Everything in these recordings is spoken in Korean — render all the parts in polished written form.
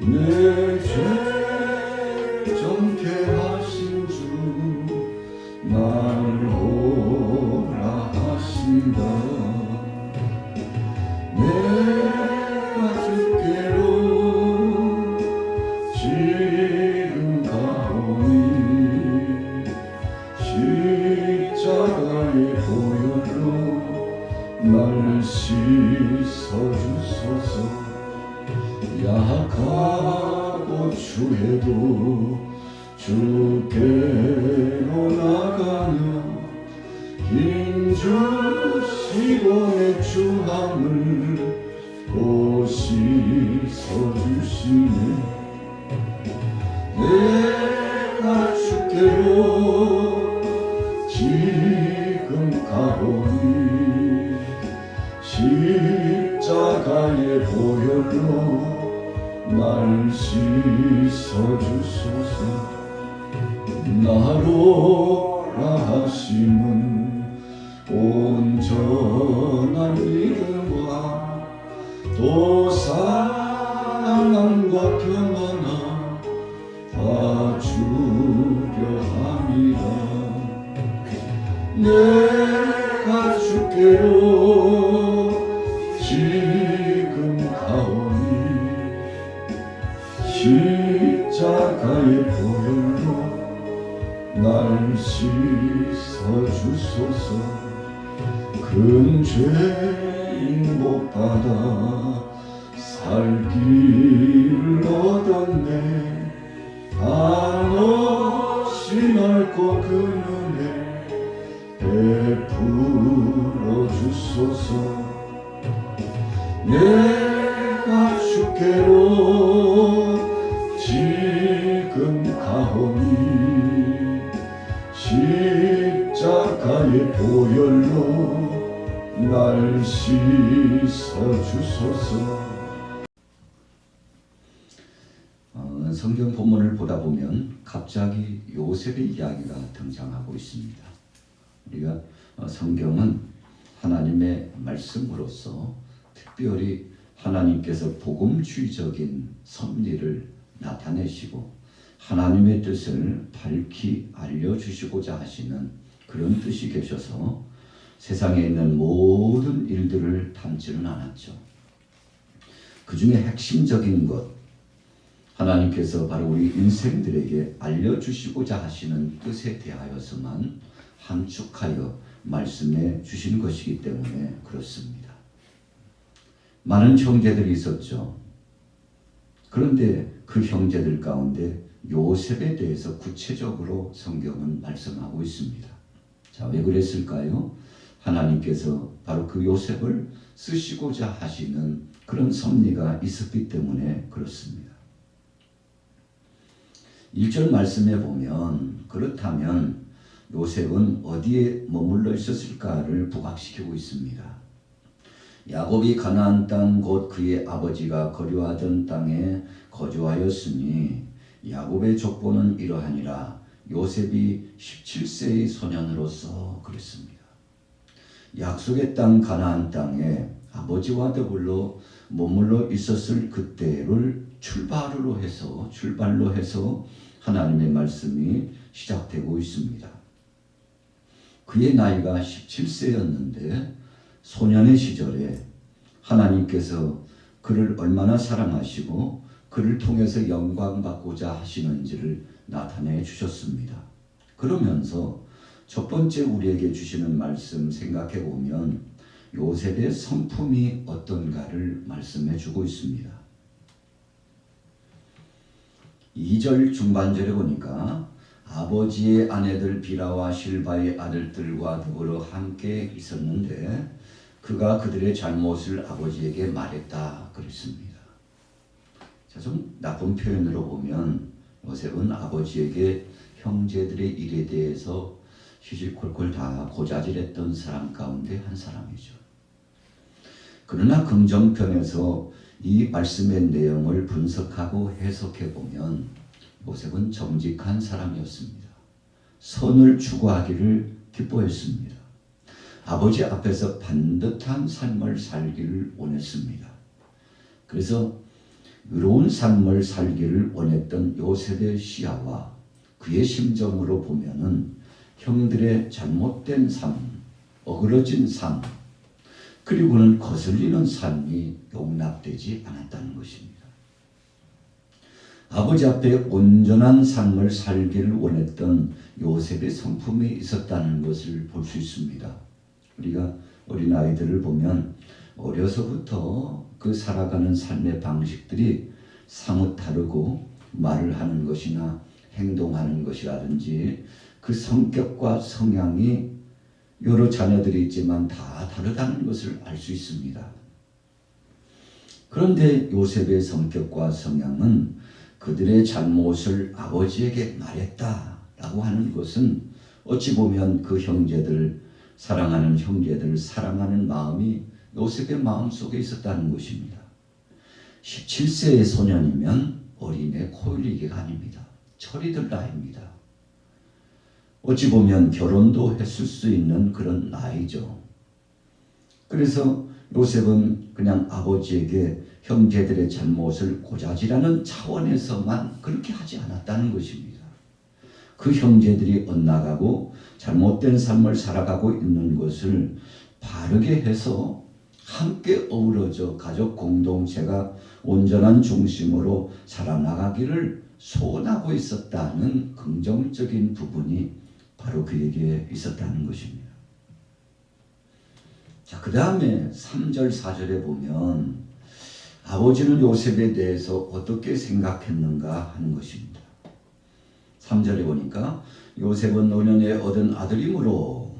내 죄 정케 하신 주 나를 오라 하신다. 내가 주께로 지금 가오니 십자가의 보혈로 날 씻어주소서. 약하고 추해도 주께로 나가며 힘주시고 내 주함을 또 씻어주시네. 내가 주께로 지금 가오니 십자가의 보혈로 날 씻어주소서. 나로라 하심은 온전한 믿음과 또 사랑과 평안을 봐주려 함이라. 내가 주께로 지금 가오니 십자가의 보혈로 날 씻어주소서. 큰 죄인 못 받아 살 길을 얻었네. 한없이 넓고 그 은혜 베풀어 주소서. 내가 주께로 지금 가오니 십자가의 보혈로 날 씻어주소서. 성경 본문을 보다 보면 갑자기 요셉의 이야기가 등장하고 있습니다. 우리가 성경은 하나님의 말씀으로서 특별히 하나님께서 복음주의적인 섭리를 나타내시고 하나님의 뜻을 밝히 알려주시고자 하시는 그런 뜻이 계셔서 세상에 있는 모든 일들을 담지는 않았죠. 그 중에 핵심적인 것, 하나님께서 바로 우리 인생들에게 알려주시고자 하시는 뜻에 대하여서만 함축하여 말씀해 주신 것이기 때문에 그렇습니다. 많은 형제들이 있었죠. 그런데 그 형제들 가운데 요셉에 대해서 구체적으로 성경은 말씀하고 있습니다. 자, 왜 그랬을까요? 하나님께서 바로 그 요셉을 쓰시고자 하시는 그런 섭리가 있었기 때문에 그렇습니다. 1절 말씀에 보면 그렇다면 요셉은 어디에 머물러 있었을까를 부각시키고 있습니다. 야곱이 가나안 땅 곧 그의 아버지가 거류하던 땅에 거주하였으니 야곱의 족보는 이러하니라. 요셉이 17세의 소년으로서 그랬습니다. 약속의 땅 가나안 땅에 아버지와 더불어 머물러 있었을 그때를 출발로 해서 하나님의 말씀이 시작되고 있습니다. 그의 나이가 17세였는데 소년의 시절에 하나님께서 그를 얼마나 사랑하시고 그를 통해서 영광받고자 하시는지를 나타내 주셨습니다. 그러면서 첫 번째 우리에게 주시는 말씀 생각해 보면 요셉의 성품이 어떤가를 말씀해 주고 있습니다. 2절 중반절에 보니까 아버지의 아내들 비라와 실바의 아들들과 더불어 함께 있었는데 그가 그들의 잘못을 아버지에게 말했다 그랬습니다. 자, 좀 나쁜 표현으로 보면 요셉은 아버지에게 형제들의 일에 대해서 시시콜콜 다 고자질했던 사람 가운데 한 사람이죠. 그러나 긍정편에서 이 말씀의 내용을 분석하고 해석해 보면 요셉은 정직한 사람이었습니다. 선을 추구하기를 기뻐했습니다. 아버지 앞에서 반듯한 삶을 살기를 원했습니다. 그래서 의로운 삶을 살기를 원했던 요셉의 시야와 그의 심정으로 보면은 형들의 잘못된 삶, 어그러진 삶, 그리고는 거슬리는 삶이 용납되지 않았다는 것입니다. 아버지 앞에 온전한 삶을 살기를 원했던 요셉의 성품이 있었다는 것을 볼 수 있습니다. 우리가 어린아이들을 보면 어려서부터 그 살아가는 삶의 방식들이 사뭇 다르고 말을 하는 것이나 행동하는 것이라든지 그 성격과 성향이 여러 자녀들이 있지만 다 다르다는 것을 알 수 있습니다. 그런데 요셉의 성격과 성향은 그들의 잘못을 아버지에게 말했다라고 하는 것은 어찌 보면 그 형제들, 사랑하는 형제들, 사랑하는 마음이 요셉의 마음속에 있었다는 것입니다. 17세의 소년이면 어린애 코일리기가 아닙니다. 철이 들 나이입니다. 어찌 보면 결혼도 했을 수 있는 그런 나이죠. 그래서 요셉은 그냥 아버지에게 형제들의 잘못을 고자질하는 차원에서만 그렇게 하지 않았다는 것입니다. 그 형제들이 엇나가고 잘못된 삶을 살아가고 있는 것을 바르게 해서 함께 어우러져 가족 공동체가 온전한 중심으로 살아나가기를 소원하고 있었다는 긍정적인 부분이 바로 그에게 있었다는 것입니다. 자, 그 다음에 3절 4절에 보면 아버지는 요셉에 대해서 어떻게 생각했는가 하는 것입니다. 3절에 보니까 요셉은 노년에 얻은 아들이므로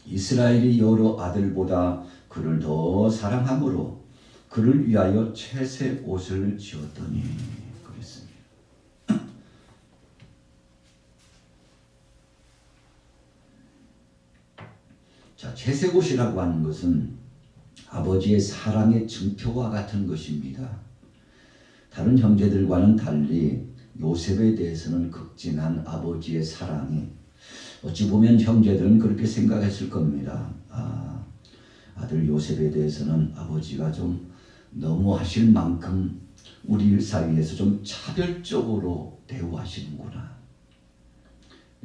이스라엘이 여러 아들보다 그를 더 사랑함으로 그를 위하여 채색 옷을 지었더니 그랬습니다. 자, 채색 옷이라고 하는 것은 아버지의 사랑의 증표와 같은 것입니다. 다른 형제들과는 달리 요셉에 대해서는 극진한 아버지의 사랑이, 어찌 보면 형제들은 그렇게 생각했을 겁니다. 아들 요셉에 대해서는 아버지가 좀 너무 하실 만큼 우리 사이에서 좀 차별적으로 대우하시는구나.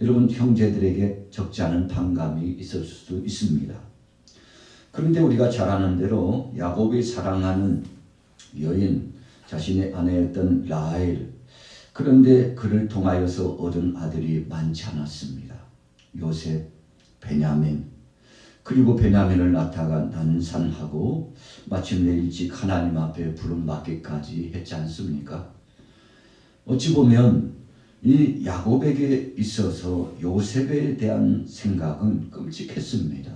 여러분, 형제들에게 적지 않은 반감이 있을 수도 있습니다. 그런데 우리가 잘 아는 대로 야곱이 사랑하는 여인, 자신의 아내였던 라헬, 그런데 그를 통하여서 얻은 아들이 많지 않았습니다. 요셉, 베냐민, 그리고 베냐민을 낳다가 난산하고 마침내 일찍 하나님 앞에 부름받기까지 했지 않습니까? 어찌 보면 이 야곱에게 있어서 요셉에 대한 생각은 끔찍했습니다.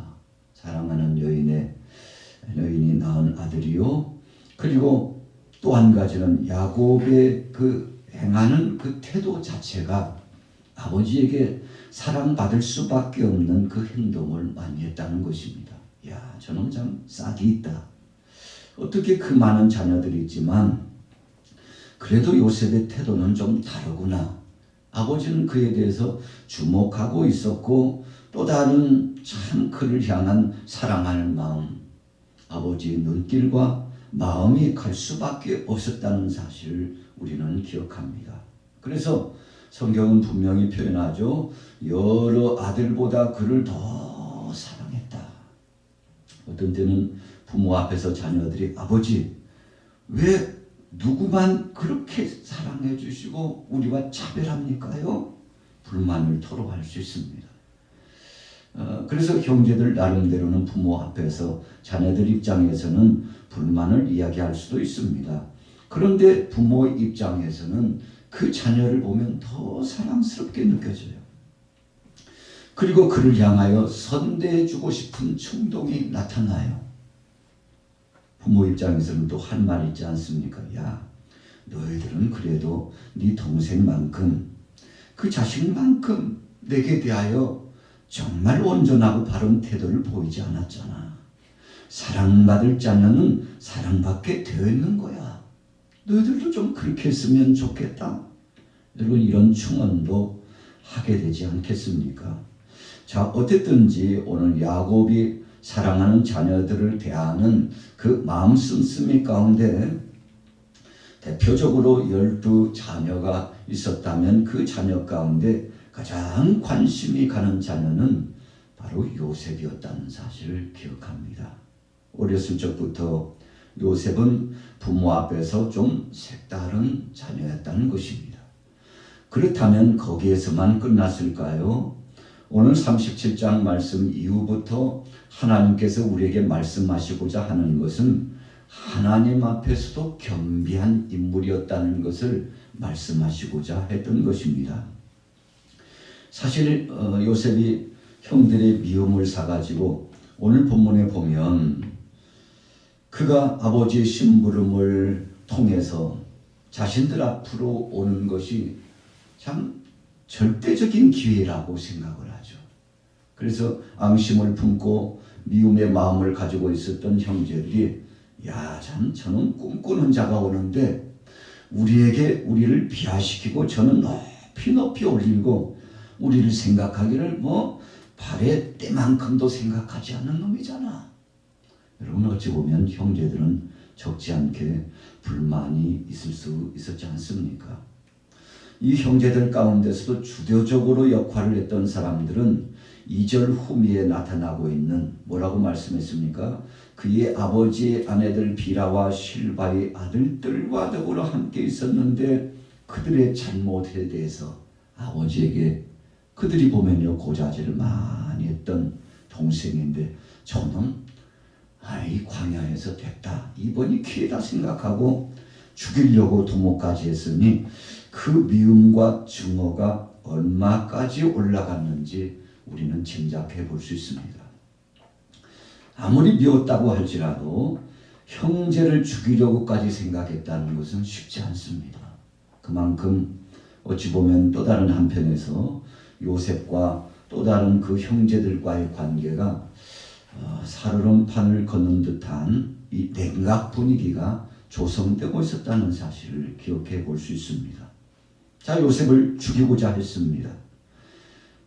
사랑하는 여인이 낳은 아들이요. 그리고 또 한 가지는 야곱의 그 행하는 그 태도 자체가 아버지에게 사랑받을 수밖에 없는 그 행동을 많이 했다는 것입니다. 야, 저놈 참 싹이 있다. 어떻게 그 많은 자녀들이 있지만 그래도 요셉의 태도는 좀 다르구나. 아버지는 그에 대해서 주목하고 있었고 또 다른 참 그를 향한 사랑하는 마음, 아버지의 눈길과 마음이 갈 수밖에 없었다는 사실을 우리는 기억합니다. 그래서 성경은 분명히 표현하죠. 여러 아들보다 그를 더 사랑했다. 어떤 때는 부모 앞에서 자녀들이 아버지 왜 누구만 그렇게 사랑해 주시고 우리와 차별합니까요? 불만을 토로할 수 있습니다. 그래서 형제들 나름대로는 부모 앞에서 자녀들 입장에서는 불만을 이야기할 수도 있습니다. 그런데 부모 입장에서는 그 자녀를 보면 더 사랑스럽게 느껴져요. 그리고 그를 향하여 선대해주고 싶은 충동이 나타나요. 부모 입장에서는 또 할 말이 있지 않습니까? 야, 너희들은 그래도 네 동생만큼 그 자식만큼 내게 대하여 정말 온전하고 바른 태도를 보이지 않았잖아. 사랑받을 자녀는 사랑받게 되어 있는 거야. 너희들도 좀 그렇게 했으면 좋겠다. 여러분, 이런 충언도 하게 되지 않겠습니까? 자, 어쨌든지 오늘 야곱이 사랑하는 자녀들을 대하는 그 마음 씀씀이 가운데 대표적으로 12자녀가 있었다면 그 자녀 가운데 가장 관심이 가는 자녀는 바로 요셉이었다는 사실을 기억합니다. 어렸을 적부터 요셉은 부모 앞에서 좀 색다른 자녀였다는 것입니다. 그렇다면 거기에서만 끝났을까요? 오늘 37장 말씀 이후부터 하나님께서 우리에게 말씀하시고자 하는 것은 하나님 앞에서도 겸비한 인물이었다는 것을 말씀하시고자 했던 것입니다. 사실 요셉이 형들의 미움을 사가지고 오늘 본문에 보면 그가 아버지의 심부름을 통해서 자신들 앞으로 오는 것이 참 절대적인 기회라고 생각을 하죠. 그래서 앙심을 품고 미움의 마음을 가지고 있었던 형제들이 야, 참 저는 꿈꾸는 자가 오는데 우리를 비하시키고 저는 높이 올리고 우리를 생각하기를 발의 때만큼도 생각하지 않는 놈이잖아. 여러분 어찌 보면 형제들은 적지 않게 불만이 있을 수 있었지 않습니까? 이 형제들 가운데서도 주도적으로 역할을 했던 사람들은 2절 후미에 나타나고 있는 뭐라고 말씀했습니까? 그의 아버지의 아내들 비라와 실바의 아들들과 더불어 함께 있었는데 그들의 잘못에 대해서 아버지에게 그들이 보면요 고자질을 많이 했던 동생인데 저는 이 광야에서 됐다 이번이 기회다 생각하고 죽이려고 도모까지 했으니 그 미움과 증오가 얼마까지 올라갔는지 우리는 짐작해 볼 수 있습니다. 아무리 미웠다고 할지라도 형제를 죽이려고까지 생각했다는 것은 쉽지 않습니다. 그만큼 어찌 보면 또 다른 한편에서 요셉과 또 다른 그 형제들과의 관계가 살얼음판을 걷는 듯한 이 냉각 분위기가 조성되고 있었다는 사실을 기억해 볼 수 있습니다. 자, 요셉을 죽이고자 했습니다.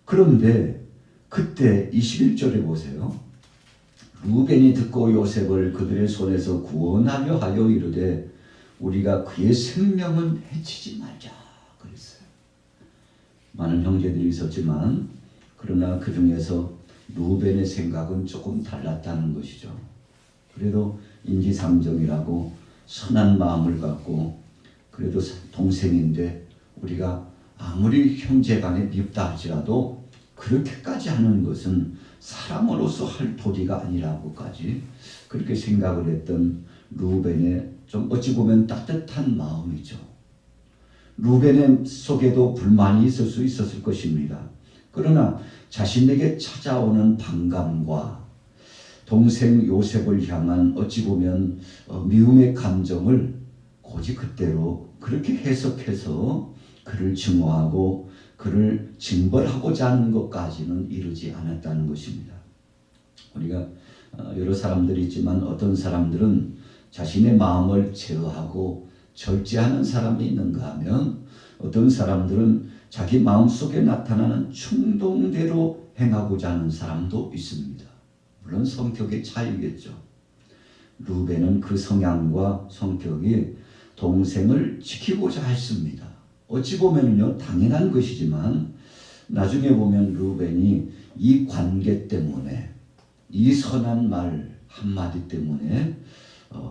그런데 그때 21절에 보세요. 루벤이 듣고 요셉을 그들의 손에서 구원하려 하여 이르되 우리가 그의 생명은 해치지 말자 그랬어요. 많은 형제들이 있었지만 그러나 그 중에서 루벤의 생각은 조금 달랐다는 것이죠. 그래도 인지상정이라고 선한 마음을 갖고 그래도 동생인데 우리가 아무리 형제간에 밉다 할지라도 그렇게까지 하는 것은 사람으로서 할 도리가 아니라고까지 그렇게 생각을 했던 루벤의 좀 어찌 보면 따뜻한 마음이죠. 루벤의 속에도 불만이 있을 수 있었을 것입니다. 그러나 자신에게 찾아오는 반감과 동생 요셉을 향한 어찌 보면 미움의 감정을 고지 그대로 그렇게 해석해서 그를 증오하고 그를 징벌하고자 하는 것까지는 이르지 않았다는 것입니다. 우리가 여러 사람들이 있지만 어떤 사람들은 자신의 마음을 제어하고 절제하는 사람이 있는가 하면 어떤 사람들은 자기 마음속에 나타나는 충동대로 행하고자 하는 사람도 있습니다. 물론 성격의 차이겠죠. 루벤은 그 성향과 성격이 동생을 지키고자 했습니다. 어찌 보면요 당연한 것이지만 나중에 보면 루벤이 이 관계 때문에 이 선한 말 한마디 때문에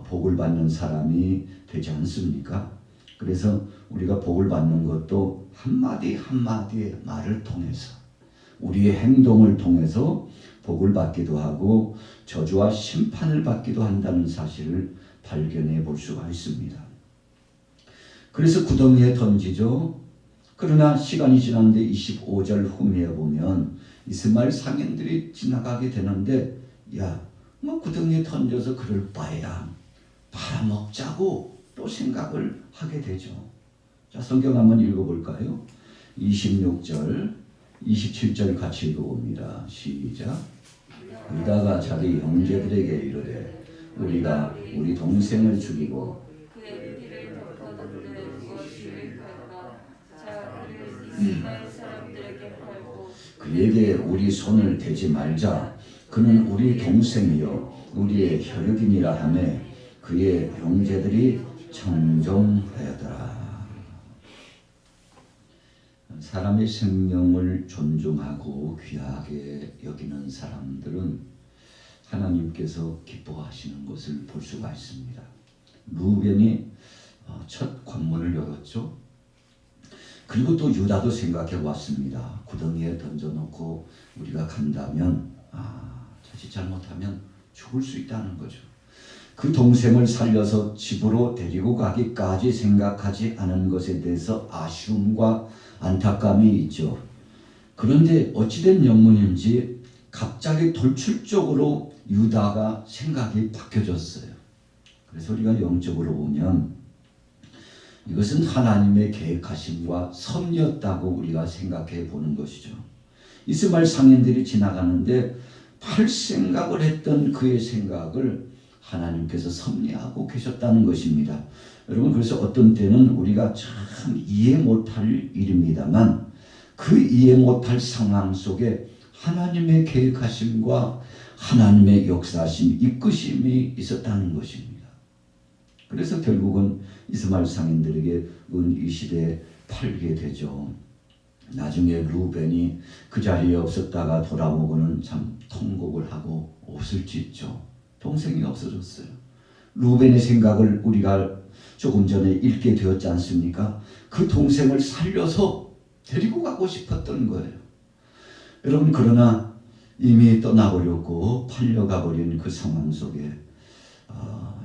복을 받는 사람이 되지 않습니까? 그래서 우리가 복을 받는 것도 한마디 한마디의 말을 통해서 우리의 행동을 통해서 복을 받기도 하고 저주와 심판을 받기도 한다는 사실을 발견해 볼 수가 있습니다. 그래서 구덩이에 던지죠. 그러나 시간이 지났는데 25절 후미에 보면 이스마엘 상인들이 지나가게 되는데 구덩이에 던져서 그럴 바에야 팔아먹자고 또 생각을 하게 되죠. 자, 성경 한번 읽어볼까요? 26절, 27절 같이 읽어봅니다. 시작. 유다가 자기 형제들에게 이르되 우리가 우리 동생을 죽이고 그의 피를 덮어둔들 무엇을 할까? 자, 그를 이스라엘 사람들에게 팔고 그에게 우리 손을 대지 말자. 그는 우리 동생이요 우리의 혈육이니라 하매 그의 형제들이 청정하여더라. 사람의 생명을 존중하고 귀하게 여기는 사람들은 하나님께서 기뻐하시는 것을 볼 수가 있습니다. 루벤이 첫 관문을 열었죠. 그리고 또 유다도 생각해 왔습니다. 구덩이에 던져놓고 우리가 간다면 자칫 잘못하면 죽을 수 있다는 거죠. 그 동생을 살려서 집으로 데리고 가기까지 생각하지 않은 것에 대해서 아쉬움과 안타까움이 있죠. 그런데 어찌된 영문인지 갑자기 돌출적으로 유다가 생각이 바뀌어졌어요. 그래서 우리가 영적으로 보면 이것은 하나님의 계획하심과 섭리였다고 우리가 생각해 보는 것이죠. 이스마엘 상인들이 지나가는데 팔 생각을 했던 그의 생각을 하나님께서 섭리하고 계셨다는 것입니다. 여러분, 그래서 어떤 때는 우리가 참 이해 못할 일입니다만 그 이해 못할 상황 속에 하나님의 계획하심과 하나님의 역사하심, 이끄심이 있었다는 것입니다. 그래서 결국은 이스마엘 상인들에게 은 20에 팔게 되죠. 나중에 루벤이 그 자리에 없었다가 돌아오고는 참 통곡을 하고 옷을 찢죠. 동생이 없어졌어요. 루벤의 생각을 우리가 조금 전에 읽게 되었지 않습니까? 그 동생을 살려서 데리고 가고 싶었던 거예요. 여러분, 그러나 이미 떠나버렸고 팔려가버린 그 상황 속에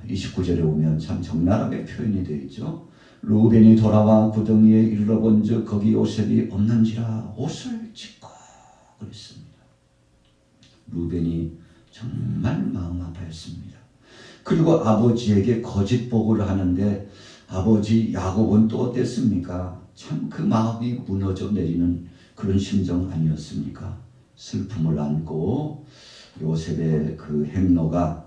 29절에 오면 참 적나라하게 표현이 되어 있죠. 루벤이 돌아와 구덩이에 이르러 본즉 거기 요셉이 없는지라 옷을 찢고 그랬습니다. 루벤이 정말 마음 아파했습니다. 그리고 아버지에게 거짓 보고를 하는데 아버지 야곱은 또 어땠습니까? 참 그 마음이 무너져 내리는 그런 심정 아니었습니까? 슬픔을 안고 요셉의 그 행로가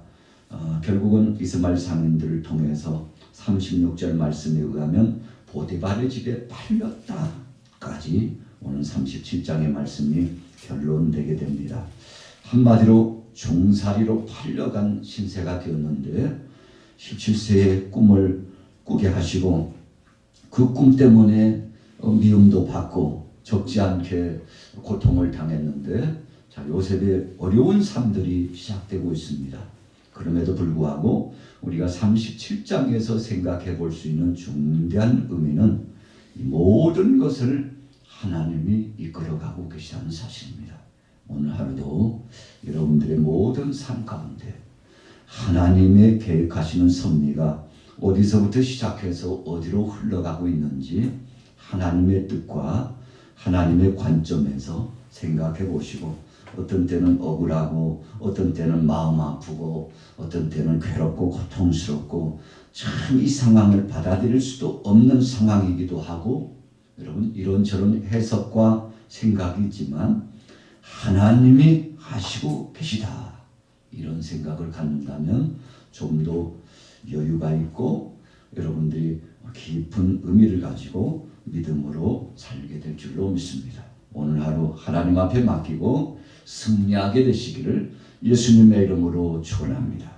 결국은 이스마엘 상인들을 통해서 36절 말씀에 의하면 보디발의 집에 팔렸다까지 오늘 37장의 말씀이 결론되게 됩니다. 한마디로 종살이로 팔려간 신세가 되었는데 17세에 꿈을 꾸게 하시고 그 꿈 때문에 미움도 받고 적지 않게 고통을 당했는데 요셉의 어려운 삶들이 시작되고 있습니다. 그럼에도 불구하고 우리가 37장에서 생각해 볼 수 있는 중대한 의미는 이 모든 것을 하나님이 이끌어가고 계시다는 사실입니다. 오늘 하루도 여러분들의 모든 삶 가운데 하나님의 계획하시는 섭리가 어디서부터 시작해서 어디로 흘러가고 있는지 하나님의 뜻과 하나님의 관점에서 생각해 보시고 어떤 때는 억울하고 어떤 때는 마음 아프고 어떤 때는 괴롭고 고통스럽고 참 이 상황을 받아들일 수도 없는 상황이기도 하고 여러분 이런저런 해석과 생각이 있지만 하나님이 하시고 계시다 이런 생각을 갖는다면 좀 더 여유가 있고 여러분들이 깊은 의미를 가지고 믿음으로 살게 될 줄로 믿습니다. 오늘 하루 하나님 앞에 맡기고 승리하게 되시기를 예수님의 이름으로 축원합니다.